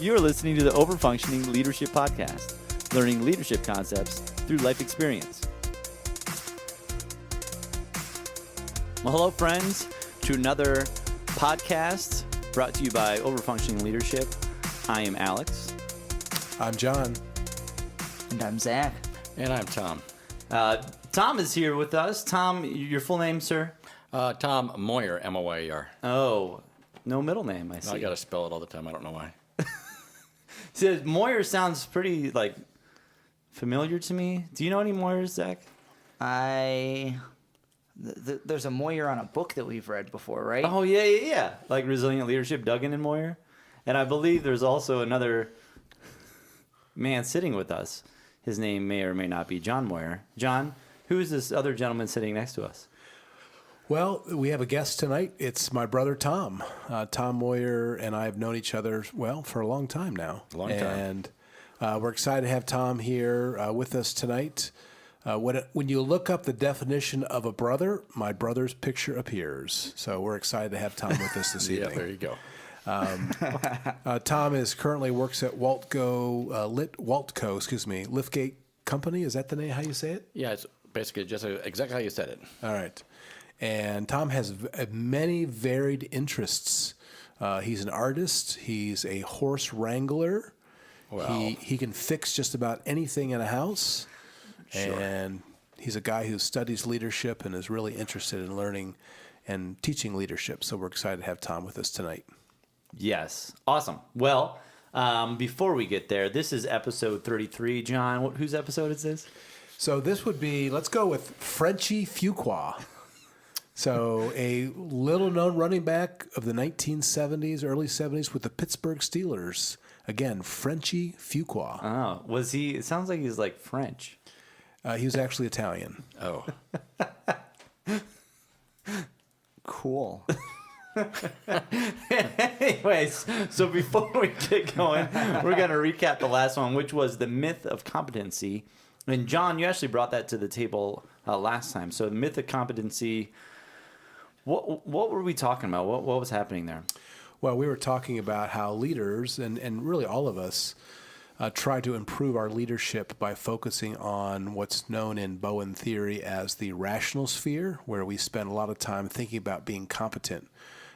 You're listening to the Overfunctioning Leadership Podcast, learning leadership concepts through life experience. Well, hello, friends, to another podcast brought to you by Overfunctioning Leadership. I am Alex. I'm John. And I'm Zach. And I'm Tom. Tom is here with us. Tom, your full name, sir? Tom Moyer, M-O-Y-E-R. Oh, no middle name, I see. No, I got to spell it all the time. I don't know why. See, Moyer sounds pretty, familiar to me. Do you know any Moyers, Zach? There's a Moyer on a book that we've read before, right? Oh, yeah. Like Resilient Leadership, Duggan and Moyer. And I believe there's also another man sitting with us. His name may or may not be John Moyer. John, who is this other gentleman sitting next to us? Well, we have a guest tonight. It's my brother, Tom. Tom Moyer and I have known each other, for a long time now. And we're excited to have Tom here with us tonight. When you look up the definition of a brother, my brother's picture appears. So we're excited to have Tom with us this evening. Yeah, there you go. Tom currently works at Liftgate Company. Is that the name, how you say it? Yeah, it's basically just exactly how you said it. All right. And Tom has many varied interests. He's an artist. He's a horse wrangler. Wow. He can fix just about anything in a house. Sure. And he's a guy who studies leadership and is really interested in learning and teaching leadership. So we're excited to have Tom with us tonight. Yes. Awesome. Well, before we get there, this is episode 33. John, whose episode is this? So this would be, let's go with Frenchie Fuqua. So a little-known running back of the 1970s, early 70s with the Pittsburgh Steelers. Again, Frenchie Fuqua. Oh, was he? It sounds like he's like French. He was actually Italian. Oh. Cool. Anyways, so before we get going, we're going to recap the last one, which was the myth of competency. And John, you actually brought that to the table last time. So the myth of competency, what were we talking about? What was happening there? Well, we were talking about how leaders, and really all of us, try to improve our leadership by focusing on what's known in Bowen theory as the rational sphere, where we spend a lot of time thinking about being competent.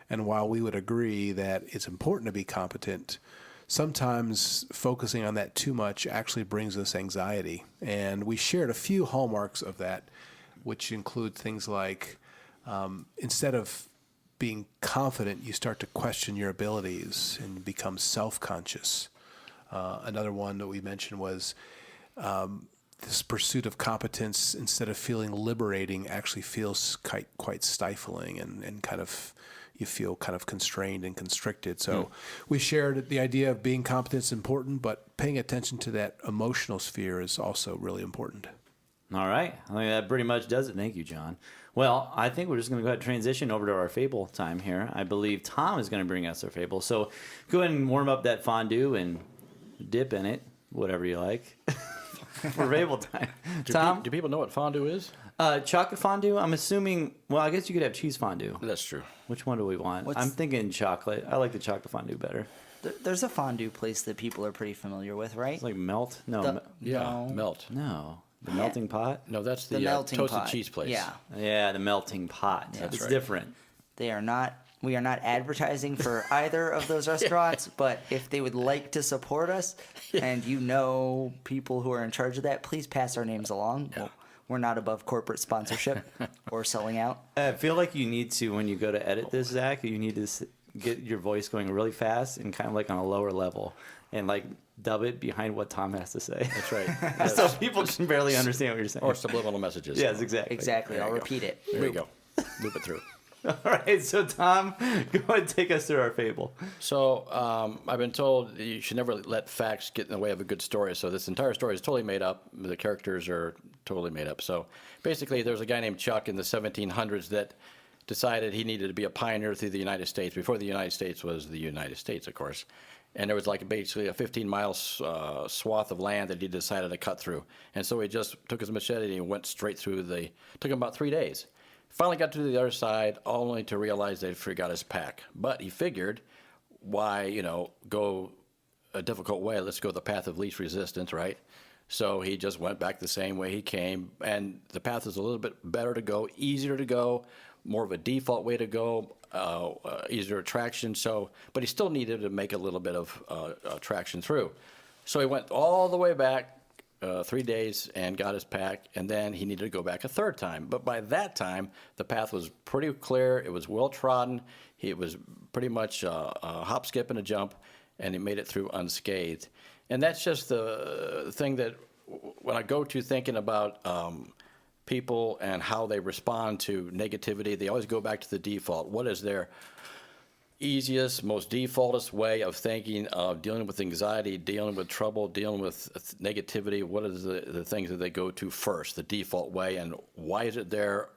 And while we would agree that it's important to be competent, sometimes focusing on that too much actually brings us anxiety. And we shared a few hallmarks of that, which include things like instead of being confident, you start to question your abilities and become self-conscious. Another one that we mentioned was this pursuit of competence, instead of feeling liberating, actually feels quite stifling and kind of you feel kind of constrained and constricted. So we shared the idea of being competent is important, but paying attention to that emotional sphere is also really important. All right. I think that pretty much does it. Thank you, John. Well, I think we're just going to go ahead and transition over to our fable time here. I believe Tom is going to bring us our fable. So go ahead and warm up that fondue and dip in it, whatever you like, for fable time. Tom? Do people know what fondue is? Chocolate fondue, I'm assuming, well, I guess you could have cheese fondue. That's true. Which one do we want? I'm thinking chocolate. I like the chocolate fondue better. There's a fondue place that people are pretty familiar with, right? It's like Melt? No. Melt. No. The melting pot? No, that's the melting toasted pot. cheese place. Yeah. Yeah, the melting pot. Yeah. It's right. different. We are not advertising for either of those restaurants, but if they would like to support us and you know people who are in charge of that, please pass our names along. Yeah. We're not above corporate sponsorship or selling out. I feel like you need to, when you go to edit this, Zach, you need to get your voice going really fast and kind of like on a lower level and like dub it behind what Tom has to say. That's right. So people can barely understand what you're saying. Or subliminal messages. Yes, exactly. Exactly. I'll repeat it. There you go. Loop it through. All right, so Tom, go ahead and take us through our fable. So I've been told you should never let facts get in the way of a good story. So this entire story is totally made up. The characters are totally made up. So basically, there's a guy named Chuck in the 1700s that decided he needed to be a pioneer through the United States, before the United States was the United States, of course. And there was like basically a 15-mile swath of land that he decided to cut through. And so he just took his machete and he went straight through took him about 3 days. Finally got to the other side, only to realize they forgot his pack. But he figured, why, go a difficult way. Let's go the path of least resistance, right? So he just went back the same way he came, and the path is a little bit better to go, easier to go, more of a default way to go, easier traction. So, but he still needed to make a little bit of traction through. So he went all the way back 3 days and got his pack, and then he needed to go back a third time. But by that time, the path was pretty clear. It was well trodden. It was pretty much a hop, skip, and a jump, and he made it through unscathed. And that's just the thing that when I go to thinking about people and how they respond to negativity, they always go back to the default. What is their easiest, most defaultest way of thinking of dealing with anxiety, dealing with trouble, dealing with negativity? What is the things that they go to first, the default way, and why is it there,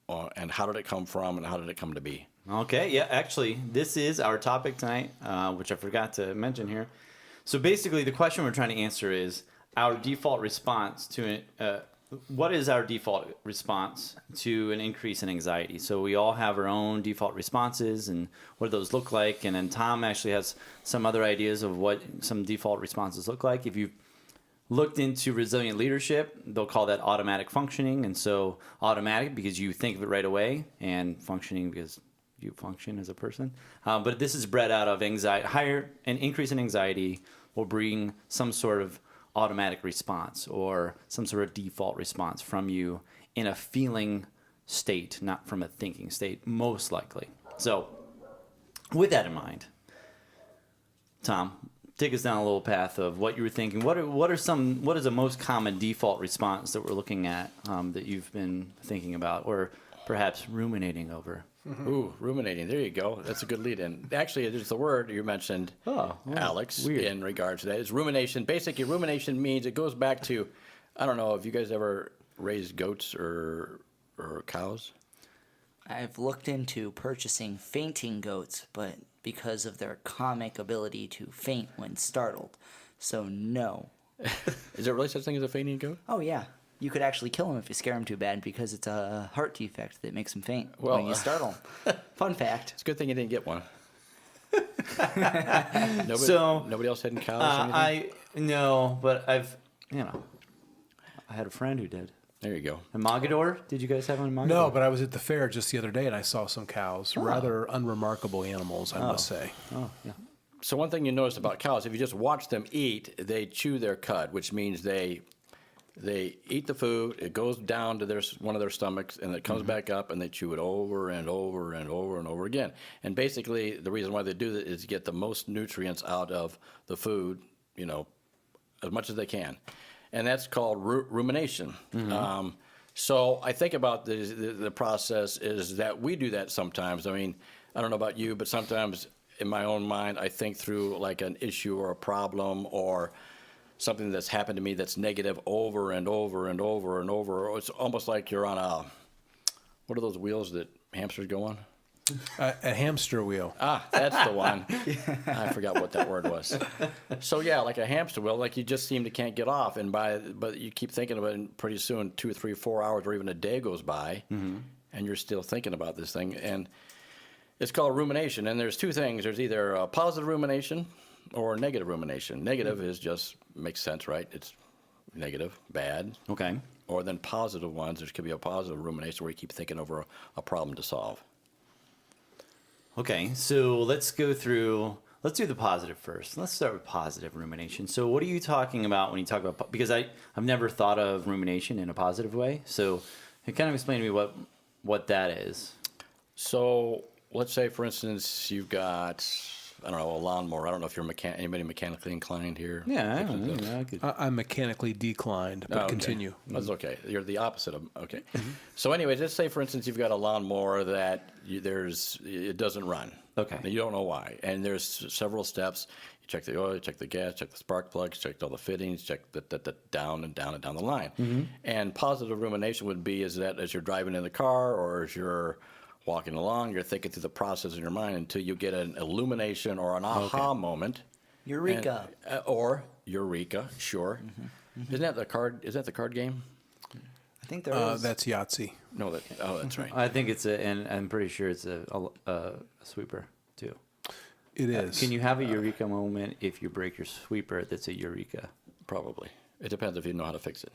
and how did it come from, and how did it come to be? Okay, yeah, actually, this is our topic tonight, which I forgot to mention here. So basically, the question we're trying to answer is our default response to what is our default response to an increase in anxiety? So we all have our own default responses, and what do those look like? And then Tom actually has some other ideas of what some default responses look like. If you've looked into resilient leadership, they'll call that automatic functioning. And so automatic because you think of it right away, and functioning because you function as a person. But this is bred out of anxiety. An increase in anxiety will bring some sort of automatic response or some sort of default response from you in a feeling state, not from a thinking state, most likely. So with that in mind, Tom, take us down a little path of what you were thinking. What is the most common default response that we're looking at that you've been thinking about or perhaps ruminating over? Ooh, ruminating. There you go. That's a good lead in. Actually, it's the word you mentioned, Alex, weird. in regards to that. It's rumination. Basically, rumination means it goes back to, I don't know, have you guys ever raised goats or cows? I've looked into purchasing fainting goats, but because of their comic ability to faint when startled. So no. Is there really such thing as a fainting goat? Oh yeah. You could actually kill them if you scare them too bad because it's a heart defect that makes them faint Well, when you startle them. Fun fact. It's a good thing you didn't get one. Nobody else had any cows or anything? No, but I had a friend who did. There you go. In Mogador? Did you guys have one in Mogador? No, but I was at the fair just the other day and I saw some cows. Rather unremarkable animals, I must say. Oh, yeah. So one thing you notice about cows, if you just watch them eat, they chew their cud, which means they eat the food, it goes down to one of their stomachs, and it comes back up, and they chew it over and over and over and over again. And basically, the reason why they do that is to get the most nutrients out of the food, as much as they can. And that's called rumination. So I think about the process is that we do that sometimes. I mean, I don't know about you, but sometimes in my own mind, I think through like an issue or a problem or something that's happened to me that's negative over and over and over and over. It's almost like you're on what are those wheels that hamsters go on? A hamster wheel. Ah, that's the one. I forgot what that word was. So yeah, like a hamster wheel, like you just seem to can't get off, but you keep thinking about it, and pretty soon 2 or 3, 4 hours or even a day goes by, and you're still thinking about this thing, and it's called rumination. And there's two things. There's either a positive rumination or negative rumination. Negative is just makes sense, right? It's negative, bad. Okay. Or then positive ones. There could be a positive rumination where you keep thinking over a problem to solve. Okay, so let's do the positive first. Let's start with positive rumination. So what are you talking about when you talk about, because I've never thought of rumination in a positive way. So kind of explain to me what that is. So let's say, for instance, you've got, I don't know, a lawnmower. I don't know if you're anybody mechanically inclined here. Yeah, I don't know. I'm mechanically declined, but okay. continue. That's okay. You're the opposite of okay. So, anyways, let's say, for instance, you've got a lawnmower that it doesn't run. Okay. And you don't know why, and there's several steps. You check the oil, you check the gas, check the spark plugs, check all the fittings, check the down and down and down the line. And positive rumination would be is that as you're driving in the car or as you're walking along, you're thinking through the process in your mind until you get an illumination or an aha moment. Eureka. Or Eureka, sure. Isn't that the card? Is that the card game? I think there is. That's Yahtzee. No, that's right. I think and I'm pretty sure it's a sweeper too. It is. Can you have a eureka moment if you break your sweeper that's a eureka? Probably. It depends if you know how to fix it.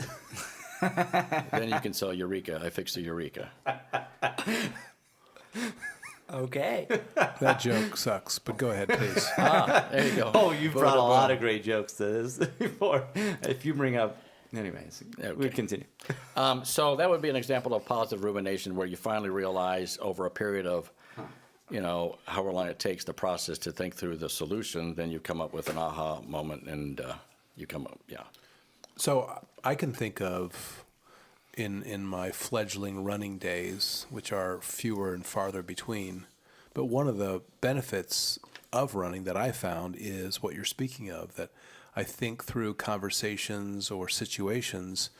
Then you can sell Eureka. I fixed the Eureka. Okay. That joke sucks, but go ahead, please. There you go. Oh, you've brought a lot of great jokes to this before. If you bring up, anyways, we Okay. continue. So that would be an example of positive rumination where you finally realize over a period of, however long it takes the process to think through the solution, then you come up with an aha moment and you come up, yeah. So I can think of in my fledgling running days, which are fewer and farther between, but one of the benefits of running that I found is what you're speaking of, that I think through conversations or situations,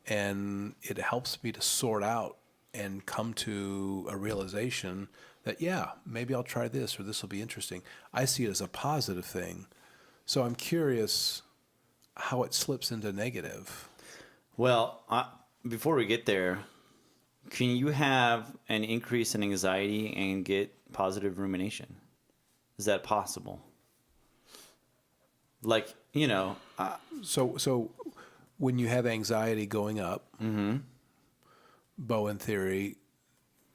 and it helps me to sort out and come to a realization that, yeah, maybe I'll try this or this will be interesting. I see it as a positive thing. So I'm curious how it slips into negative. Well, before we get there, can you have an increase in anxiety and get positive rumination? Is that possible? Like, So when you have anxiety going up, Bowen theory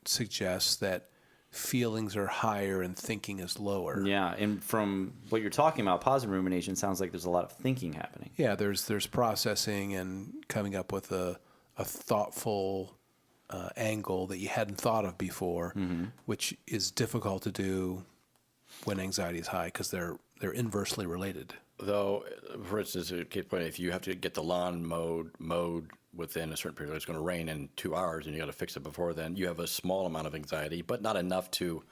suggests that feelings are higher and thinking is lower. yeah, and from what you're talking about, positive rumination sounds like there's a lot of thinking happening. Yeah, there's processing and coming up with a thoughtful angle that you hadn't thought of before, which is difficult to do when anxiety is high because they're inversely related. Though, for instance, at Cape Point, if you have to get the lawn mowed within a certain period, it's going to rain in 2 hours and you got to fix it before then, you have a small amount of anxiety, but not enough to,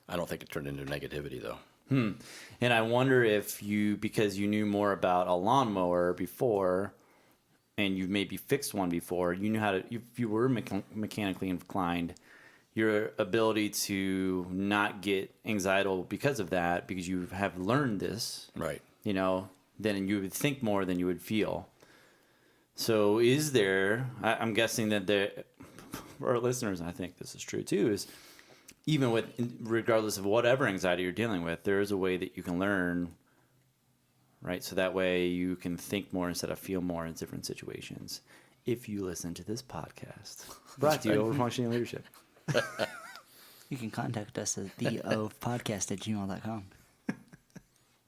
I don't think it turned into negativity though. And I wonder if because you knew more about a lawnmower before, and you maybe fixed one before, you knew how to, if you were mechanically inclined, your ability to not get anxiety because of that, because you have learned this, Right. Then you would think more than you would feel. So I'm guessing that for our listeners, and I think this is true too, is even regardless of whatever anxiety you're dealing with, there is a way that you can learn, right? So that way you can think more instead of feel more in different situations. If you listen to this podcast, brought to you over Functioning Leadership. You can contact us at theofpodcast@gmail.com.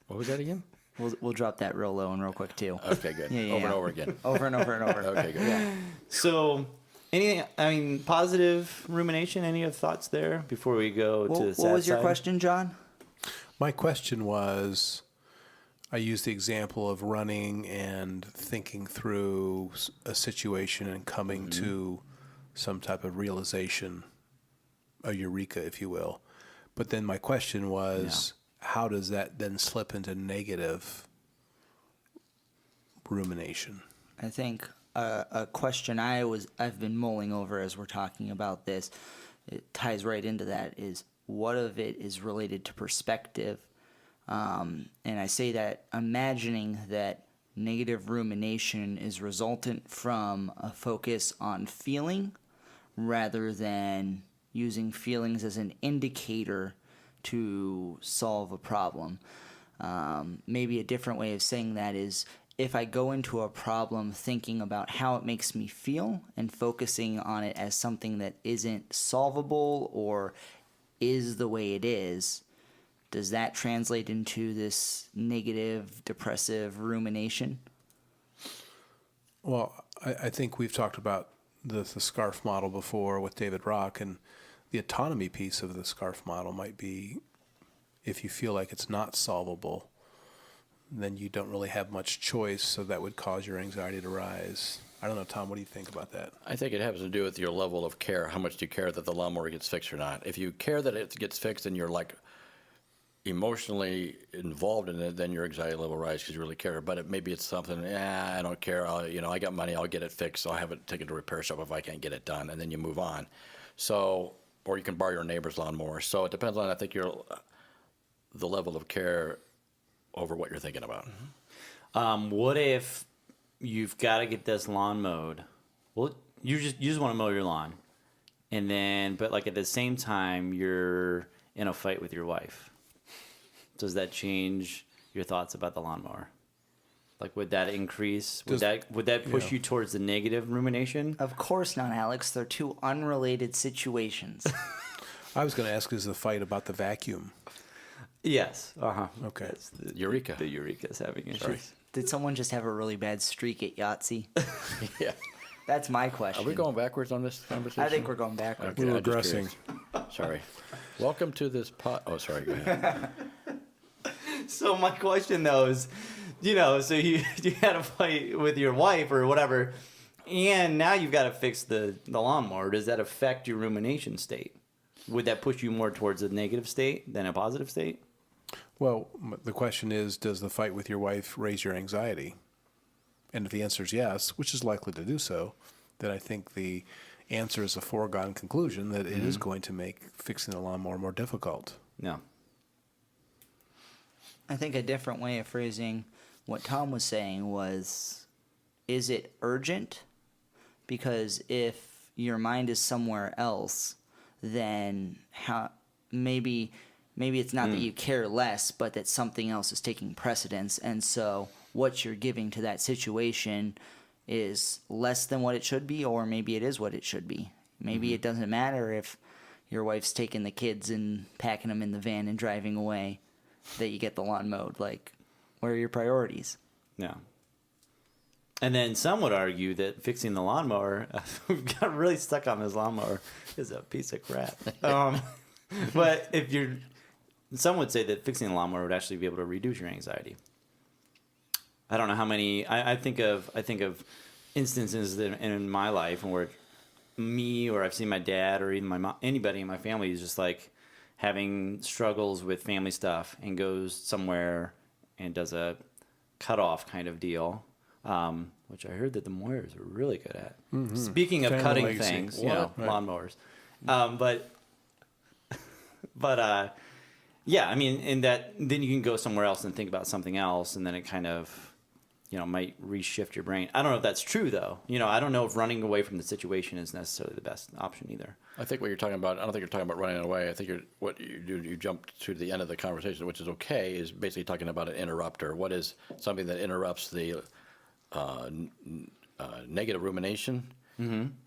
What was that again? We'll drop that real low and real quick too. Okay, good. Yeah, Over and over again. Over and over and over. Okay, good. Yeah. So, positive rumination, any other thoughts there before we go to the sad What was your side? question, John? My question was, I used the example of running and thinking through a situation and coming to some type of realization, a eureka, if you will. But then my question was, how does that then slip into negative rumination? I think a question I've been mulling over as we're talking about this, it ties right into that, is what of it is related to perspective. And I say that imagining that negative rumination is resultant from a focus on feeling rather than using feelings as an indicator to solve a problem. Maybe a different way of saying that is, if I go into a problem thinking about how it makes me feel and focusing on it as something that isn't solvable or is the way it is, does that translate into this negative, depressive rumination? Well, I think we've talked about the SCARF model before with David Rock, and the autonomy piece of the SCARF model might be, if you feel like it's not solvable, then you don't really have much choice, so that would cause your anxiety to rise. I don't know, Tom, what do you think about that? I think it has to do with your level of care. How much do you care that the lawnmower gets fixed or not? If you care that it gets fixed and you're like emotionally involved in it, then your anxiety level rises because you really care. But maybe it's something, I don't care. I got money. I'll get it fixed. So I'll have it taken to a repair shop if I can't get it done, and then you move on. So, or you can borrow your neighbor's lawnmower. So it depends on, I think, the level of care over what you're thinking about. What if you've got to get this lawn mowed? Well, you just want to mow your lawn, but like at the same time you're in a fight with your wife. does that change your thoughts about the lawnmower? Like, would that increase? Would that push you towards the negative rumination? Of course not, Alex. They're two unrelated situations. I was going to ask, is the fight about the vacuum? Yes. Okay. Eureka. The Eureka's having issues. Did someone just have a really bad streak at Yahtzee? Yeah. That's my question. Are we going backwards on this conversation? I think we're going backwards. We're I'm just regressing. curious. Sorry. Welcome to this Oh, sorry. Go ahead. So my question though is, so you had a fight with your wife or whatever, and now you've got to fix the lawnmower. Does that affect your rumination state? Would that push you more towards a negative state than a positive state? Well, the question is, does the fight with your wife raise your anxiety? And if the answer is yes, which is likely to do so, then I think the answer is a foregone conclusion that it is going to make fixing the lawnmower more difficult. No. I think a different way of phrasing what Tom was saying was, is it urgent? Because if your mind is somewhere else, then maybe it's not that you care less, but that something else is taking precedence, and so what you're giving to that situation is less than what it should be, or maybe it is what it should be. Maybe it doesn't matter if your wife's taking the kids and packing them in the van and driving away, that you get the lawn mowed. Like, where are your priorities? No. And then some would argue that fixing the lawnmower, we've got really stuck on this lawnmower, is a piece of crap. But some would say that fixing the lawnmower would actually be able to reduce your anxiety. I don't know how many. I think of instances in my life where me or I've seen my dad or even my mom, anybody in my family is just like having struggles with family stuff and goes somewhere and does a cutoff kind of deal, which I heard that the Moyers are really good at. Mm-hmm. Speaking of Family cutting legacy. things, Right. lawnmowers. But yeah, I mean, in that, then you can go somewhere else and think about something else, and then it kind of, might reshift your brain. I don't know if that's true, though. I don't know if running away from the situation is necessarily the best option either. I think what you're talking about, I don't think you're talking about running away. I think you jumped to the end of the conversation, which is okay, is basically talking about an interrupter. What is something that interrupts the negative rumination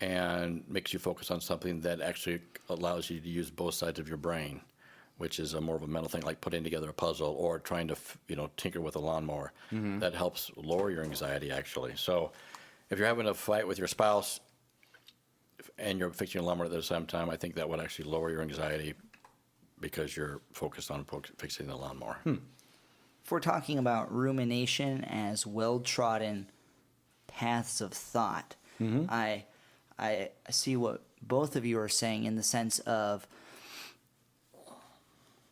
and makes you focus on something that actually allows you to use both sides of your brain, which is more of a mental thing, like putting together a puzzle or trying to, tinker with a lawnmower. That helps lower your anxiety, actually. So if you're having a fight with your spouse and you're fixing a lawnmower at the same time, I think that would actually lower your anxiety because you're focused on fixing the lawnmower. If we're talking about rumination as well-trodden paths of thought, I see what both of you are saying in the sense of,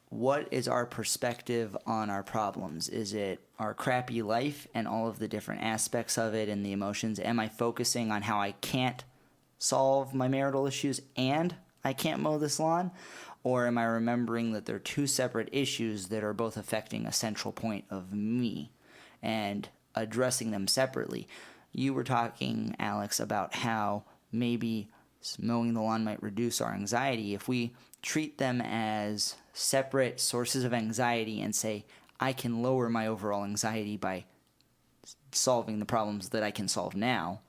what is our perspective on our problems? Is it our crappy life and all of the different aspects of it and the emotions? Am I focusing on how I can't solve my marital issues and I can't mow this lawn? Or am I remembering that they're two separate issues that are both affecting a central point of me and addressing them separately? You were talking, Alex, about how maybe mowing the lawn might reduce our anxiety. If we treat them as separate sources of anxiety and say, I can lower my overall anxiety by solving the problems that I can solve now,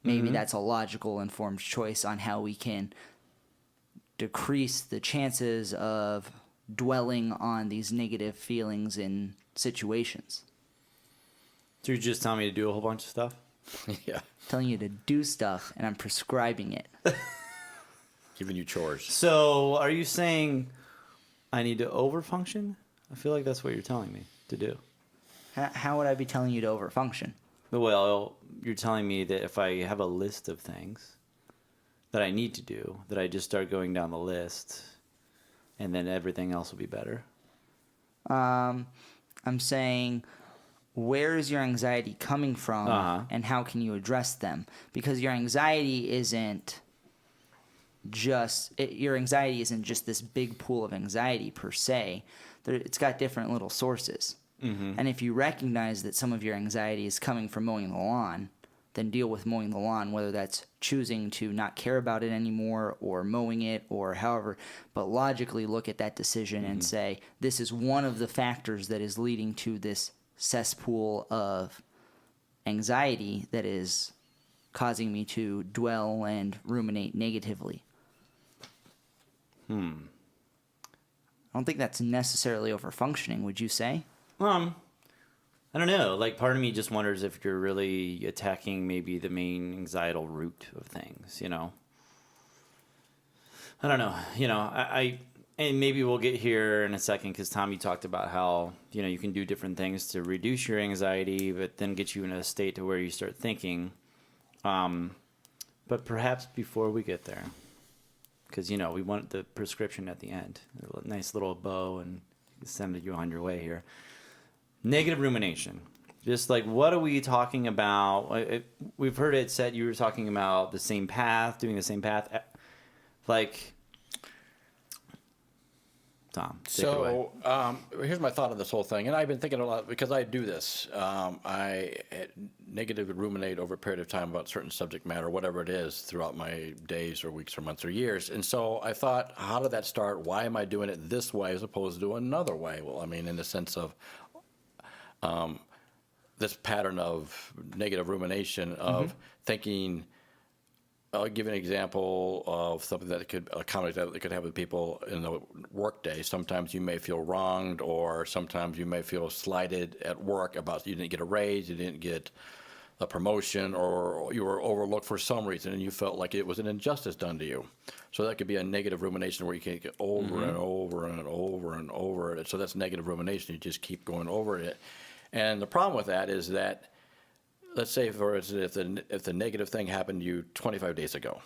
maybe that's a logical, informed choice on how we can decrease the chances of dwelling on these negative feelings in situations. So you're just telling me to do a whole bunch of stuff? Yeah. Telling you to do stuff, and I'm prescribing it. Giving you chores. So are you saying I need to overfunction? I feel like that's what you're telling me to do. How would I be telling you to overfunction? Well, you're telling me that if I have a list of things that I need to do, that I just start going down the list, and then everything else will be better. I'm saying, where is your anxiety coming from, and how can you address them? Because your anxiety isn't just this big pool of anxiety per se. It's got different little sources. And if you recognize that some of your anxiety is coming from mowing the lawn, then deal with mowing the lawn, whether that's choosing to not care about it anymore or mowing it or however, but logically look at that decision and say, this is one of the factors that is leading to this cesspool of anxiety that is causing me to dwell and ruminate negatively. I don't think that's necessarily overfunctioning, would you say? I don't know. Like, part of me just wonders if you're really attacking maybe the main anxietal root of things, you know? I don't know. You know, and maybe we'll get here in a second because, Tom, you talked about how, you know, you can do different things to reduce your anxiety, but then get you in a state to where you start thinking. But perhaps before we get there, because, you know, we want the prescription at the end, a nice little bow, and send you on your way here. Negative rumination. Just like, what are we talking about? We've heard it said you were talking about the same path, doing the same path. Like, Tom, take it away. So here's my thought on this whole thing, and I've been thinking a lot because I do this. I negatively ruminate over a period of time about certain subject matter, whatever it is, throughout my days or weeks or months or years. And so I thought, how did that start? Why am I doing it this way as opposed to another way? Well, I mean, in the sense of this pattern of negative rumination of thinking. I'll give you an example of something that could accommodate that could happen with people in the workday. Sometimes you may feel wronged, or sometimes you may feel slighted at work about you didn't get a raise, you didn't get a promotion, or you were overlooked for some reason, and you felt like it was an injustice done to you. So that could be a negative rumination where you can get over and over and over and over it. So that's negative rumination. You just keep going over it. And the problem with that is that, let's say, for instance, if the negative thing happened to you 25 days ago,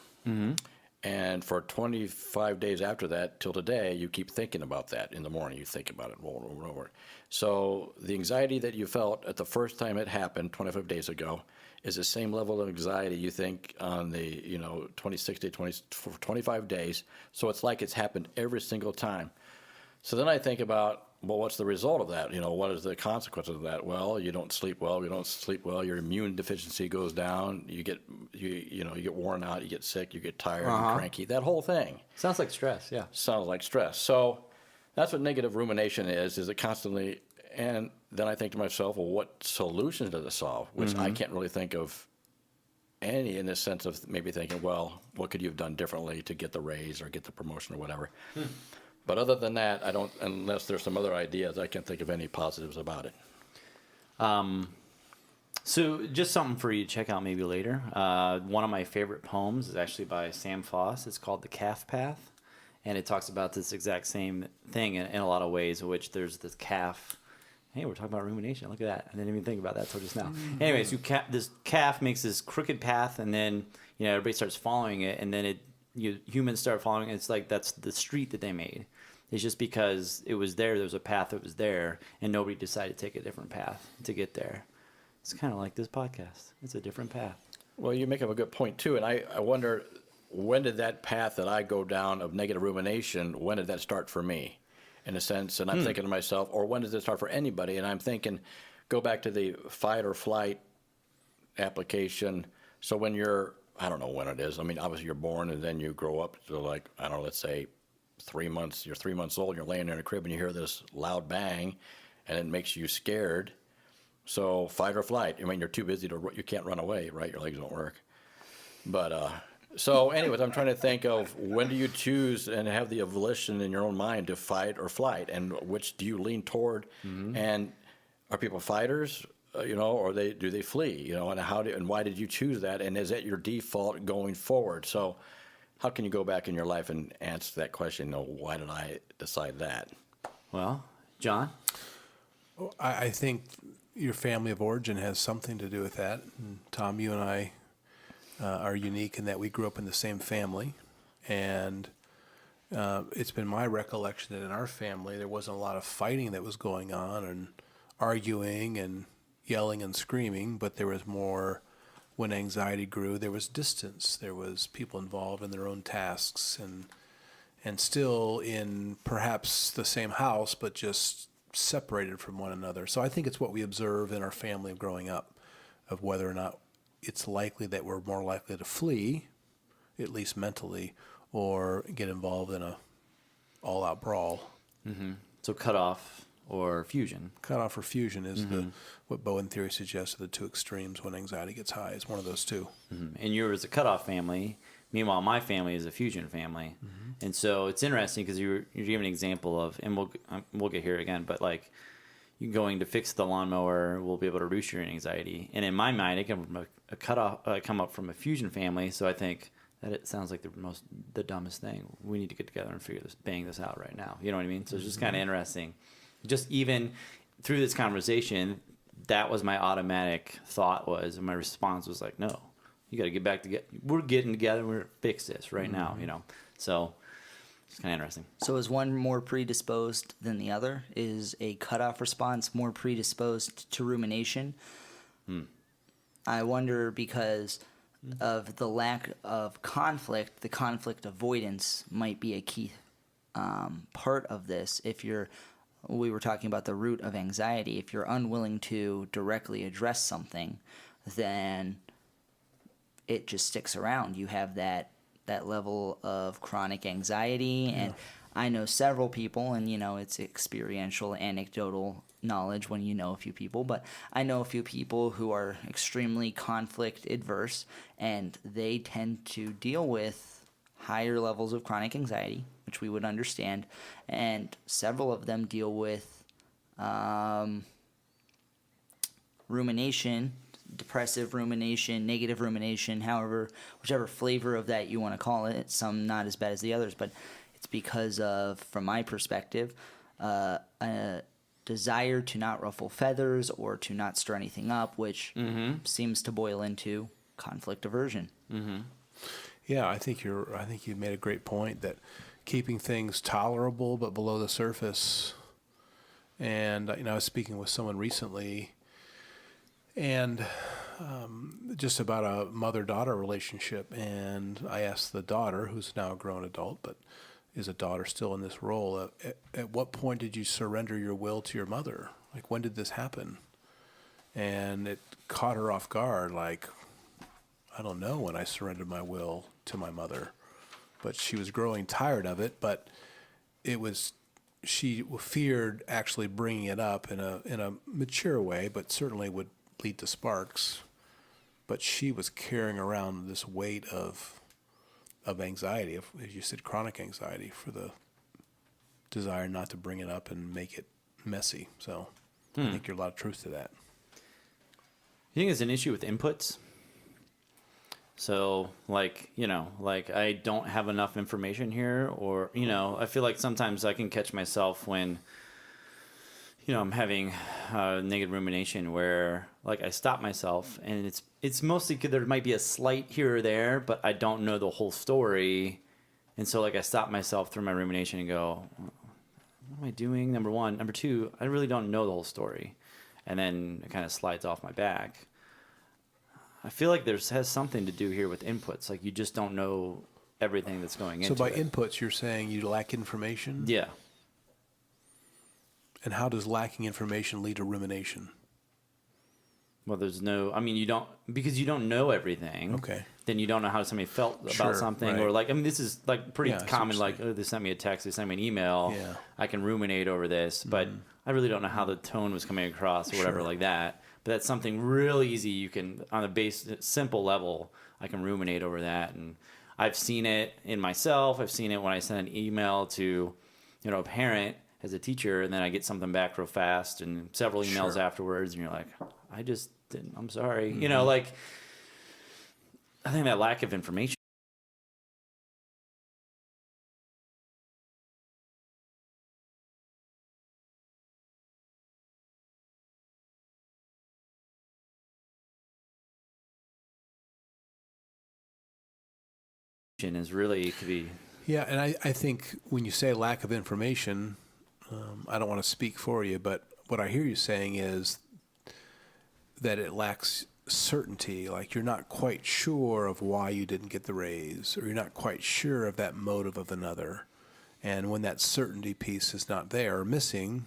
and for 25 days after that till today, you keep thinking about that in the morning. You think about it over and over. So the anxiety that you felt at the first time it happened 25 days ago is the same level of anxiety you think on the 26 day, for 25 days. So it's like it's happened every single time. So then I think about, well, what's the result of that? What is the consequence of that? Well, you don't sleep well. You don't sleep well. Your immune deficiency goes down. You get worn out. You get sick. You get tired. You're cranky. That whole thing. Sounds like stress, yeah. Sounds like stress. So that's what negative rumination is it constantly, and then I think to myself, well, what solutions does it solve? Which I can't really think of any in the sense of maybe thinking, well, what could you have done differently to get the raise or get the promotion or whatever? But other than that, I don't, unless there's some other ideas, I can't think of any positives about it. So just something for you to check out maybe later. One of my favorite poems is actually by Sam Foss. It's called The Calf Path. And it talks about this exact same thing in a lot of ways, in which there's this calf. Hey, we're talking about rumination. Look at that. I didn't even think about that until just now. Anyways, this calf makes this crooked path, and then everybody starts following it, and then humans start following it. It's like that's the street that they made. It's just because it was there was a path that was there, and nobody decided to take a different path to get there. It's kind of like this podcast. It's a different path. Well, you make up a good point, too. And I wonder, when did that path that I go down of negative rumination, when did that start for me, in a sense? And I'm thinking to myself, or when does it start for anybody? And I'm thinking, go back to the fight or flight application. So when you're, I don't know when it is. I mean, obviously you're born and then you grow up to let's say 3 months. You're 3 months old, you're laying in a crib and you hear this loud bang and it makes you scared. So fight or flight. I mean, you're too busy you can't run away, right? Your legs don't work. But, so anyways, I'm trying to think of when do you choose and have the volition in your own mind to fight or flight, and which do you lean toward? And are people fighters, or do they flee, and why did you choose that? And is that your default going forward? So how can you go back in your life and answer that question? Why did I decide that? Well, John? I think your family of origin has something to do with that. And Tom, you and I are unique in that we grew up in the same family. And it's been my recollection that in our family there wasn't a lot of fighting that was going on and arguing and yelling and screaming, but there was more. When anxiety grew, there was distance. There was people involved in their own tasks and still in perhaps the same house, but just separated from one another. So I think it's what we observe in our family growing up, of whether or not it's likely that we're more likely to flee, at least mentally, or get involved in a all-out brawl. So cutoff or fusion. Cutoff or fusion is what Bowen theory suggests are the two extremes when anxiety gets high. Is one of those two. And yours is a cutoff family. Meanwhile, my family is a fusion family. And so it's interesting because you're giving an example of, and we'll get here again, but like you going to fix the lawnmower will be able to reduce your anxiety. And in my mind, it come from a cutoff, come up from a fusion family. So I think that it sounds like the dumbest thing. We need to get together and bang this out right now. You know what I mean? So it's just kind of interesting. Just even through this conversation, that was my automatic thought and my response was like, no, you got to get back together. We're getting together. We're going to fix this right now, you know? So it's kind of interesting. So is one more predisposed than the other? Is a cutoff response more predisposed to rumination? I wonder because of the lack of conflict, the conflict avoidance might be a key part of this. We were talking about the root of anxiety. If you're unwilling to directly address something, then it just sticks around. You have that level of chronic anxiety, and I know several people, and it's experiential, anecdotal knowledge when you know a few people, but I know a few people who are extremely conflict adverse, and they tend to deal with higher levels of chronic anxiety, which we would understand, and several of them deal with rumination, depressive rumination, negative rumination, whichever flavor of that you want to call it. Some not as bad as the others, but it's because of, from my perspective, a desire to not ruffle feathers or to not stir anything up, which seems to boil into conflict aversion. Yeah, I think you made a great point that keeping things tolerable but below the surface. And I was speaking with someone recently, and just about a mother-daughter relationship. And I asked the daughter, who's now a grown adult, but is a daughter still in this role, at what point did you surrender your will to your mother? Like, when did this happen? And it caught her off guard, like, I don't know when I surrendered my will to my mother. But she was growing tired of it, but she feared actually bringing it up in a mature way, but certainly would lead to sparks. But she was carrying around this weight of anxiety, as you said, chronic anxiety, for the desire not to bring it up and make it messy. So I think there's a lot of truth to that. You think it's an issue with inputs? So, like I don't have enough information here, or, I feel like sometimes I can catch myself when, I'm having negative rumination where, like, I stop myself, and it's mostly there might be a slight here or there, but I don't know the whole story. And so, like, I stop myself through my rumination and go, what am I doing? Number one. Number two, I really don't know the whole story. And then it kind of slides off my back. I feel like has something to do here with inputs. Like, you just don't know everything that's going into it. So by inputs, you're saying you lack information? Yeah. And how does lacking information lead to rumination? Well, because you don't know everything. Okay. Then you don't know how somebody felt about Sure, something. right. Or, like, this is, like, pretty Yeah, common. Like, they sent me a text, they sent me an email. Yeah. I can ruminate over this, but I really don't know how the tone was coming across or whatever like that. But that's something real easy you can, on a simple level, I can ruminate over that. And I've seen it in myself. I've seen it when I send an email to, a parent as a teacher, and then I get something back real fast and several emails afterwards, and you're like, I just didn't, I'm sorry. Like, I think that lack of information could be. Yeah, and I think when you say lack of information, I don't want to speak for you, but what I hear you saying is that it lacks certainty. Like, you're not quite sure of why you didn't get the raise, or you're not quite sure of that motive of another. And when that certainty piece is not there or missing,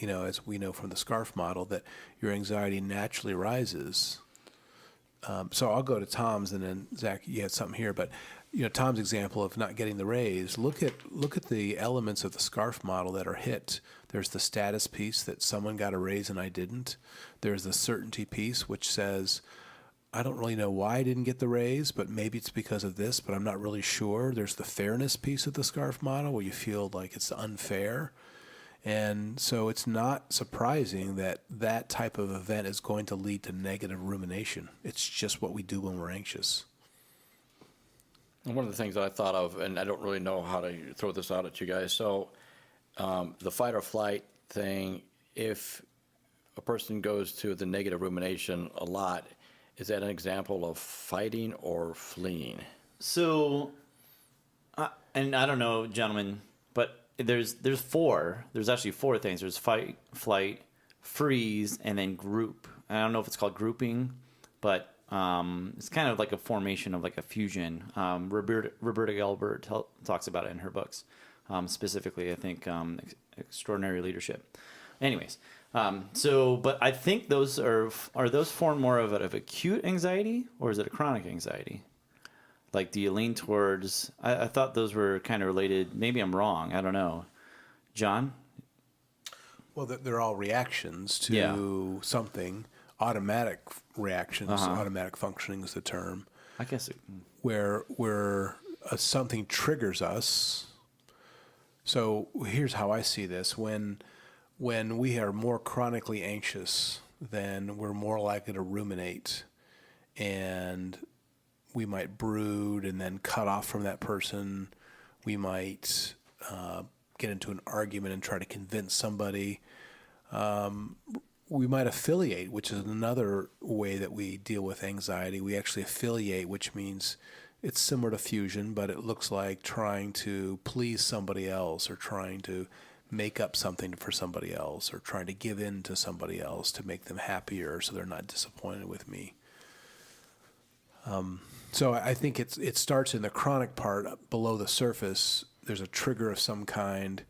as we know from the SCARF model, that your anxiety naturally rises. So I'll go to Tom's, and then Zach, you had something here, but Tom's example of not getting the raise. Look at the elements of the SCARF model that are hit. There's the status piece that someone got a raise and I didn't. There's the certainty piece, which says, I don't really know why I didn't get the raise, but maybe it's because of this, but I'm not really sure. There's the fairness piece of the SCARF model where you feel like it's unfair. And so it's not surprising that that type of event is going to lead to negative rumination. It's just what we do when we're anxious. And one of the things that I thought of, and I don't really know how to throw this out at you guys, so the fight or flight thing, if a person goes to the negative rumination a lot, is that an example of fighting or fleeing? So, and I don't know, gentlemen, but there's actually four things. There's fight, flight, freeze, and then group. I don't know if it's called grouping, but it's kind of like a formation of like a fusion. Roberta Gilbert talks about it in her books, specifically, I think, Extraordinary Leadership. Anyways, but I think those are those form more of acute anxiety, or is it a chronic anxiety? Like, do you lean towards? I thought those were kind of related. Maybe I'm wrong. I don't know. John? Well, they're all reactions to something. Automatic reactions, automatic functioning is the term. I guess where something triggers us. So here's how I see this: when we are more chronically anxious, then we're more likely to ruminate, and we might brood and then cut off from that person. We might get into an argument and try to convince somebody. We might affiliate, which is another way that we deal with anxiety. We actually affiliate, which means it's similar to fusion, but it looks like trying to please somebody else, or trying to make up something for somebody else, or trying to give in to somebody else to make them happier so they're not disappointed with me. So I think it starts in the chronic part. Below the surface, there's a trigger of some kind,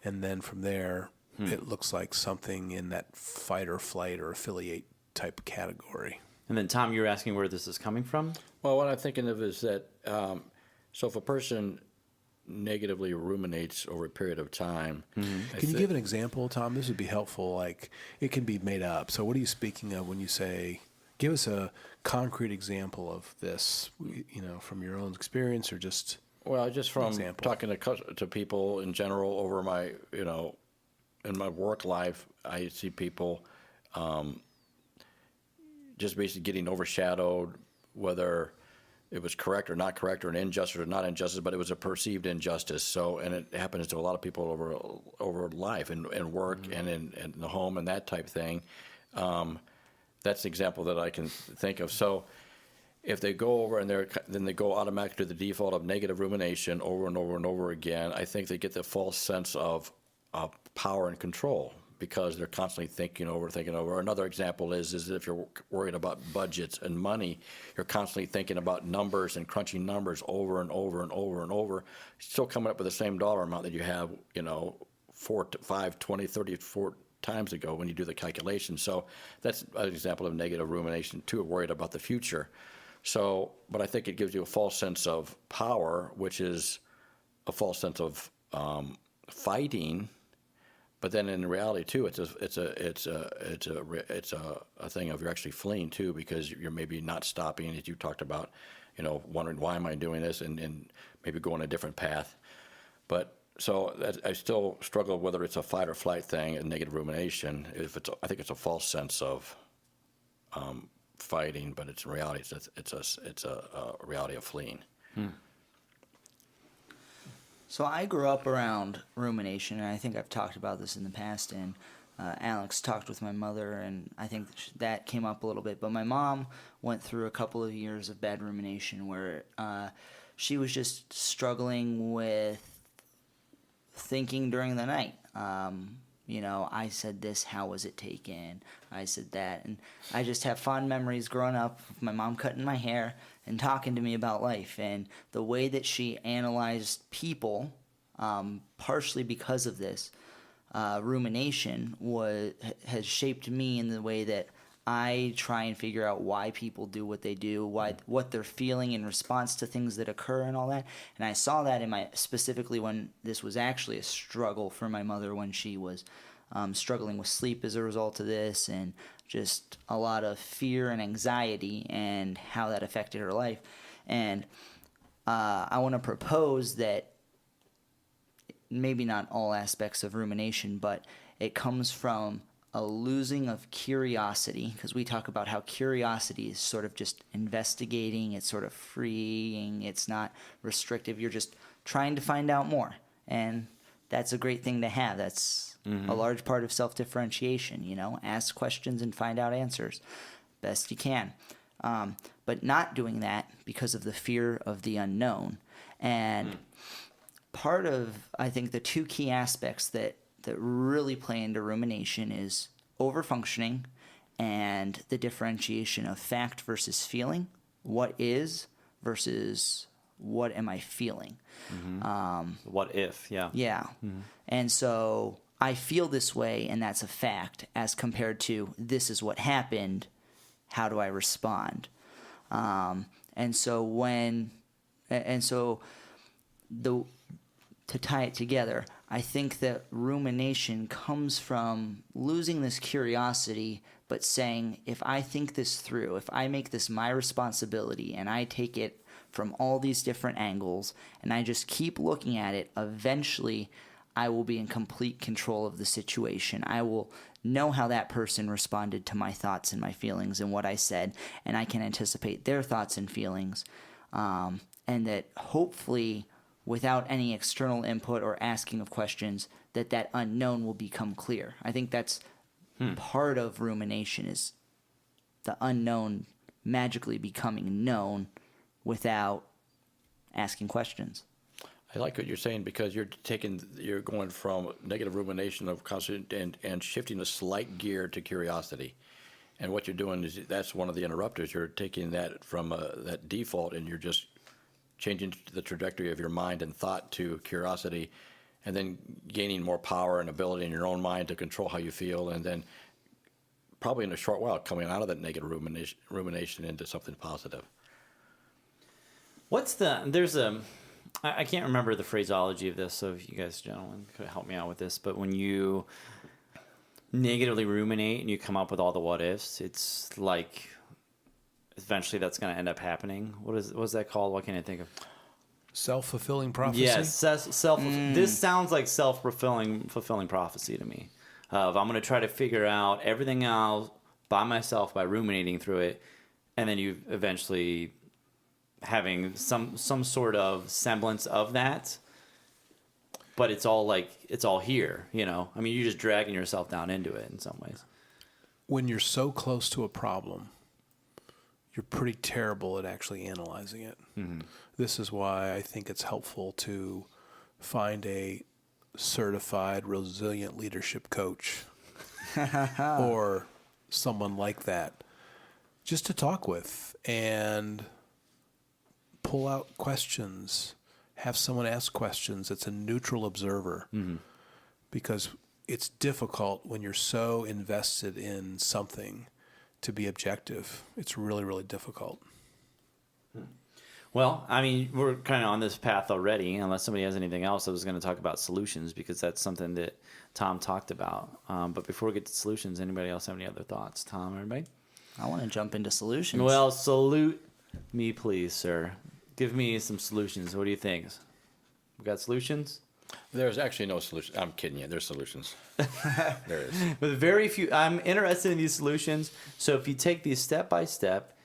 and then from there, it looks like something in that fight or flight or affiliate type category. And then, Tom, you're asking where this is coming from? Well, what I'm thinking of is that, so if a person negatively ruminates over a period of time. Can you give an example, Tom? This would be helpful. Like, it can be made up. So what are you speaking of when you say, give us a concrete example of this, from your own experience, or just Well, just from example. talking to people in general over my, in my work life, I see people just basically getting overshadowed, whether it was correct or not correct, or an injustice or not injustice, but it was a perceived injustice. So, and it happens to a lot of people over life and work and in the home and that type thing. That's the example that I can think of. So, if they go over and then they go automatically to the default of negative rumination over and over and over again, I think they get the false sense of power and control, because they're constantly thinking over. Another example is if you're worried about budgets and money, you're constantly thinking about numbers and crunching numbers over and over and over and over, still coming up with the same dollar amount that you have, 4 to 5, 20, 30, 4 times ago when you do the calculation. So that's an example of negative rumination too, worried about the future. So, but I think it gives you a false sense of power, which is a false sense of fighting. But then in reality too, it's a thing of you're actually fleeing too, because you're maybe not stopping, as you talked about, wondering why am I doing this, and maybe going a different path. But so I still struggle whether it's a fight or flight thing and negative rumination. I think it's a false sense of fighting, but it's in reality it's a reality of fleeing. So I grew up around rumination, and I think I've talked about this in the past, and Alex talked with my mother, and I think that came up a little bit. But my mom went through a couple of years of bad rumination where she was just struggling with thinking during the night. I said this, how was it taken? I said that. And I just have fond memories growing up of my mom cutting my hair and talking to me about life. And the way that she analyzed people, partially because of this rumination, has shaped me in the way that I try and figure out why people do what they do, what they're feeling in response to things that occur and all that. And I saw that specifically when this was actually a struggle for my mother when she was struggling with sleep as a result of this, and just a lot of fear and anxiety and how that affected her life. And I want to propose that maybe not all aspects of rumination, but it comes from a losing of curiosity, because we talk about how curiosity is sort of just investigating, it's sort of freeing, it's not restrictive, you're just trying to find out more. And that's a great thing to have. That's a large part of self-differentiation, ask questions and find out answers best you can. But not doing that because of the fear of the unknown. And part of, I think, the two key aspects that really play into rumination is overfunctioning and the differentiation of fact versus feeling. What is versus what am I feeling? What if? Yeah. Yeah. And so I feel this way, and that's a fact, as compared to this is what happened. How do I respond? To tie it together, I think that rumination comes from losing this curiosity, but saying, if I think this through, if I make this my responsibility and I take it from all these different angles and I just keep looking at it, eventually I will be in complete control of the situation. I will know how that person responded to my thoughts and my feelings and what I said, and I can anticipate their thoughts and feelings, and that hopefully, without any external input or asking of questions, that unknown will become clear. I think that's part of rumination, is the unknown magically becoming known without asking questions. I like what you're saying, because you're going from negative rumination of constant and shifting a slight gear to curiosity. And what you're doing is, that's one of the interrupters. You're taking that from that default, and you're just changing the trajectory of your mind and thought to curiosity, and then gaining more power and ability in your own mind to control how you feel, and then probably in a short while coming out of that negative rumination into something positive. I can't remember the phraseology of this, so if you guys, gentlemen, could help me out with this, but when you negatively ruminate and you come up with all the what ifs, it's like eventually that's going to end up happening. What's that called? What can I think of? Self-fulfilling prophecy? Yes, this sounds like self-fulfilling prophecy to me. I'm going to try to figure out everything else by myself by ruminating through it, and then you eventually having some sort of semblance of that, but it's all here, I mean, you're just dragging yourself down into it in some ways. When you're so close to a problem, you're pretty terrible at actually analyzing it. This is why I think it's helpful to find a certified resilient leadership coach or someone like that, just to talk with and pull out questions, have someone ask questions. It's a neutral observer, because it's difficult when you're so invested in something to be objective. It's really, really difficult. Well, I mean, we're kind of on this path already. Unless somebody has anything else, I was going to talk about solutions, because that's something that Tom talked about. But before we get to solutions, anybody else have any other thoughts? Tom, everybody? I want to jump into solutions. Well, salute me, please, sir. Give me some solutions. What do you think? We got solutions? There's actually no solution. I'm kidding you. There's solutions. There is. With very few. I'm interested in these solutions. So if you take these step by step,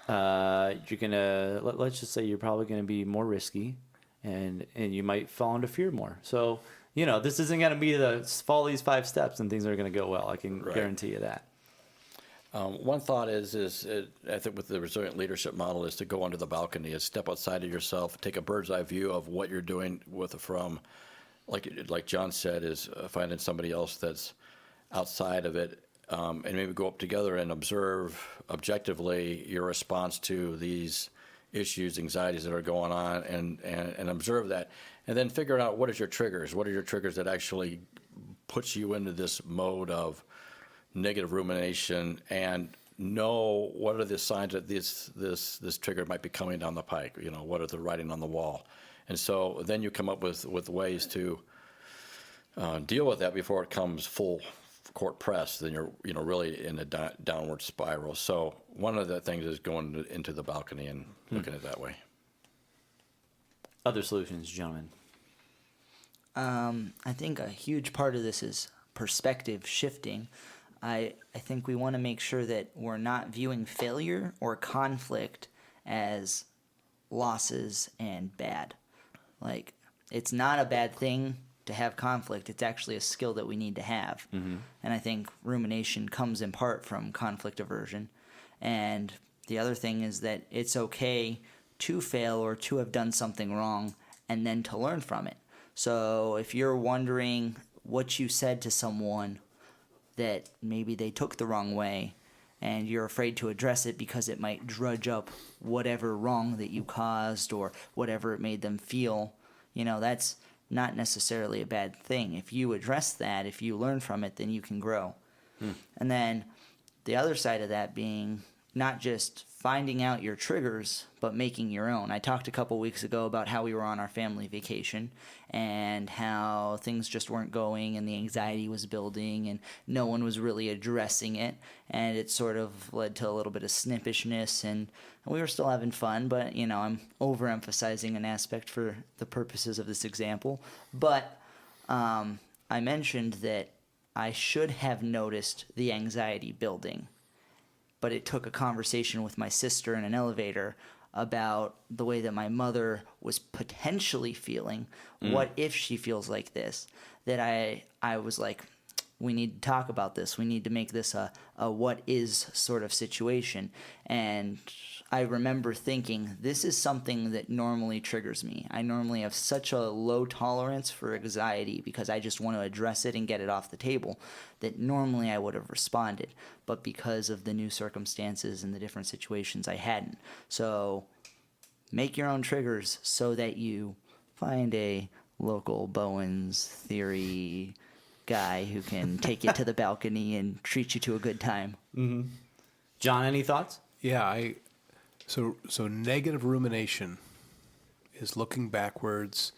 you're gonna let's just say you're probably gonna be more risky, and you might fall into fear more. So this isn't gonna be follow these 5 steps and things are gonna go well. I can guarantee you that. One thought is I think with the resilient leadership model is to go under the balcony, is step outside of yourself, take a bird's eye view of what you're doing from, like John said, is finding somebody else that's outside of it, and maybe go up together and observe objectively your response to these issues, anxieties that are going on, and observe that, and then figure out what are your triggers that actually puts you into this mode of negative rumination, and know what are the signs that this trigger might be coming down the pike. What are the writing on the wall, and so then you come up with ways to deal with that before it comes full court press. Then you're really in a downward spiral. So one of the things is going into the balcony and looking at it that way. Other solutions, gentlemen. I think a huge part of this is perspective shifting. I think we want to make sure that we're not viewing failure or conflict as losses and bad. Like, it's not a bad thing to have conflict. It's actually a skill that we need to have. Mm-hmm. And I think rumination comes in part from conflict aversion. And the other thing is that it's okay to fail or to have done something wrong and then to learn from it. So if you're wondering what you said to someone that maybe they took the wrong way and you're afraid to address it because it might drudge up whatever wrong that you caused or whatever it made them feel, that's not necessarily a bad thing. If you address that, if you learn from it, then you can grow. And then the other side of that being not just finding out your triggers, but making your own. I talked a couple weeks ago about how we were on our family vacation and how things just weren't going and the anxiety was building and no one was really addressing it. And it sort of led to a little bit of snippishness and we were still having fun, but, I'm overemphasizing an aspect for the purposes of this example. But I mentioned that I should have noticed the anxiety building. But it took a conversation with my sister in an elevator about the way that my mother was potentially feeling. What if she feels like this? That I was like, we need to talk about this. We need to make this a what is sort of situation. And I remember thinking, this is something that normally triggers me. I normally have such a low tolerance for anxiety because I just want to address it and get it off the table that normally I would have responded. But because of the new circumstances and the different situations, I hadn't. So make your own triggers so that you find a local Bowen's theory guy who can take you to the balcony and treat you to a good time. Mm-hmm. John, any thoughts? Yeah, so negative rumination is looking backwards,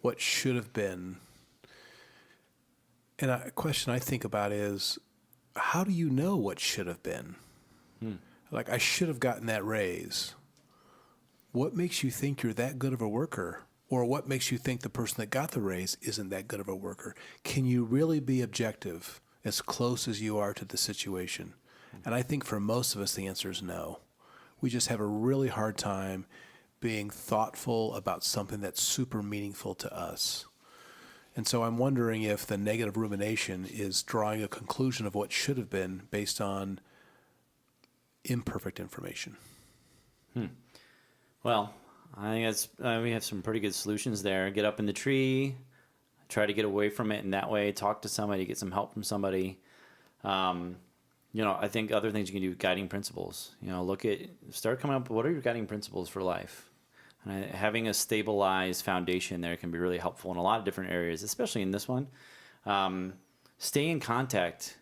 what should have been. And a question I think about is, how do you know what should have been? Like, I should have gotten that raise. What makes you think you're that good of a worker? Or what makes you think the person that got the raise isn't that good of a worker? Can you really be objective as close as you are to the situation? And I think for most of us, the answer is no. We just have a really hard time being thoughtful about something that's super meaningful to us. And so I'm wondering if the negative rumination is drawing a conclusion of what should have been based on imperfect information. Well, I think we have some pretty good solutions there. Get up in the tree, try to get away from it in that way, talk to somebody, get some help from somebody. I think other things you can do, guiding principles. Start coming up with what are your guiding principles for life. And having a stabilized foundation there can be really helpful in a lot of different areas, especially in this one. Stay in contact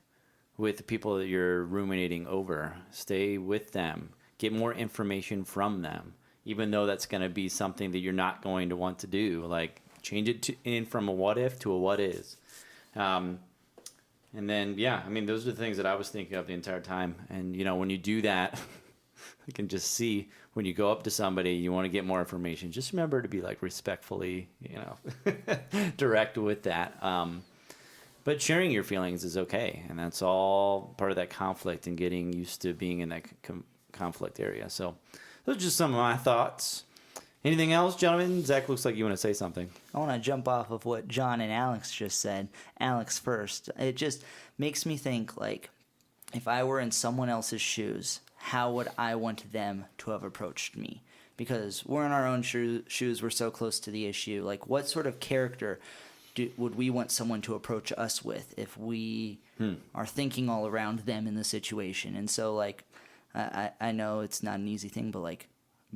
with the people that you're ruminating over. Stay with them. Get more information from them, even though that's going to be something that you're not going to want to do. Like, change it in from a what if to a what is. And then, those are the things that I was thinking of the entire time. And, when you do that, I can just see when you go up to somebody, you want to get more information. Just remember to be respectfully, direct with that. But sharing your feelings is okay. And that's all part of that conflict and getting used to being in that conflict area. So those are just some of my thoughts. Anything else, gentlemen? Zach, looks like you want to say something. I want to jump off of what John and Alex just said. Alex first. It just makes me think, if I were in someone else's shoes, how would I want them to have approached me? Because we're in our own shoes. We're so close to the issue. What sort of character would we want someone to approach us with if we are thinking all around them in the situation? And so, I know it's not an easy thing, but,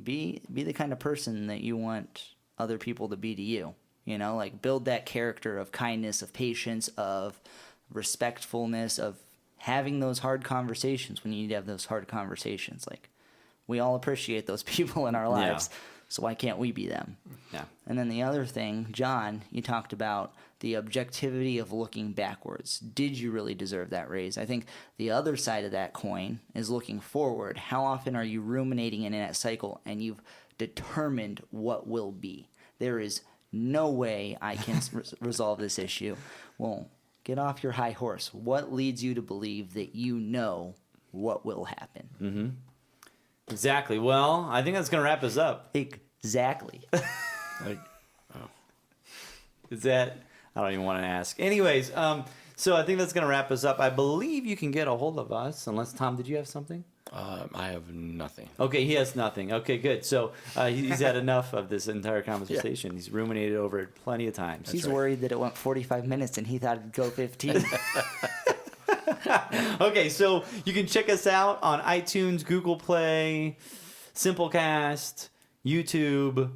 be the kind of person that you want other people to be to you. Build that character of kindness, of patience, of respectfulness, of having those hard conversations when you need to have those hard conversations. Like, we all appreciate those people in our lives, so why can't we be them? Yeah. And then the other thing, John, you talked about the objectivity of looking backwards. Did you really deserve that raise? I think the other side of that coin is looking forward. How often are you ruminating in that cycle and you've determined what will be? There is no way I can resolve this issue. Well, get off your high horse. What leads you to believe that you know what will happen? Mm-hmm. Exactly. Well, I think that's going to wrap us up. Exactly. Is that... I don't even want to ask. Anyways, so I think that's going to wrap us up. I believe you can get a hold of us, unless, Tom, did you have something? I have nothing. Okay, he has nothing. Okay, good. So he's had enough of this entire conversation. He's ruminated over it plenty of times. He's worried that it went 45 minutes and he thought it'd go 15. Okay, so you can check us out on iTunes, Google Play, Simplecast, YouTube.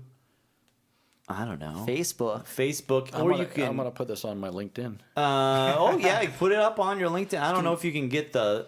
I don't know. Facebook, I'm gonna put this on my LinkedIn. Oh yeah, put it up on your LinkedIn. I don't know if you can get the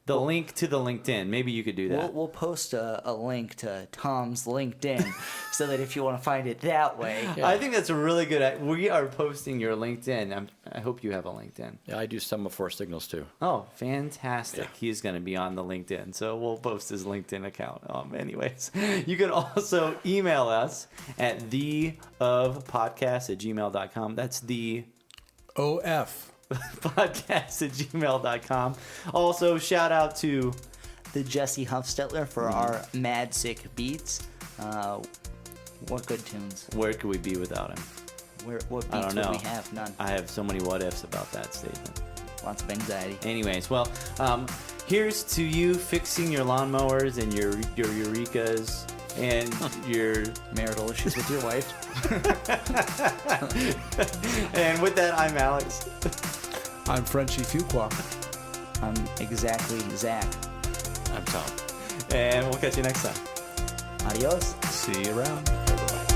link to the LinkedIn. Maybe you could do that. We'll post a link to Tom's LinkedIn so that if you want to find it that way. Yeah. I think that's a really good. We are posting your LinkedIn. I hope you have a LinkedIn. Yeah, I do semaphore signals too. Oh, fantastic! Yeah. He's going to be on the LinkedIn, so we'll post his LinkedIn account. Anyways, you can also email us at theofpodcast@gmail.com. That's the OF. podcast@gmail.com. Also, shout out to the Jesse Huffstetler for our Mad Sick beats. What good tunes? Where could we be without him? What I beats don't know. would we have? None. I have so many what ifs about that statement. Lots of anxiety. Anyways, well, here's to you fixing your lawnmowers and your eurekas and your Marital issues with your wife. And with that, I'm Alex. I'm Frenchie Fuqua. I'm exactly Zach. I'm Tom. And we'll catch you next time. Adios. See you around. Bye-bye.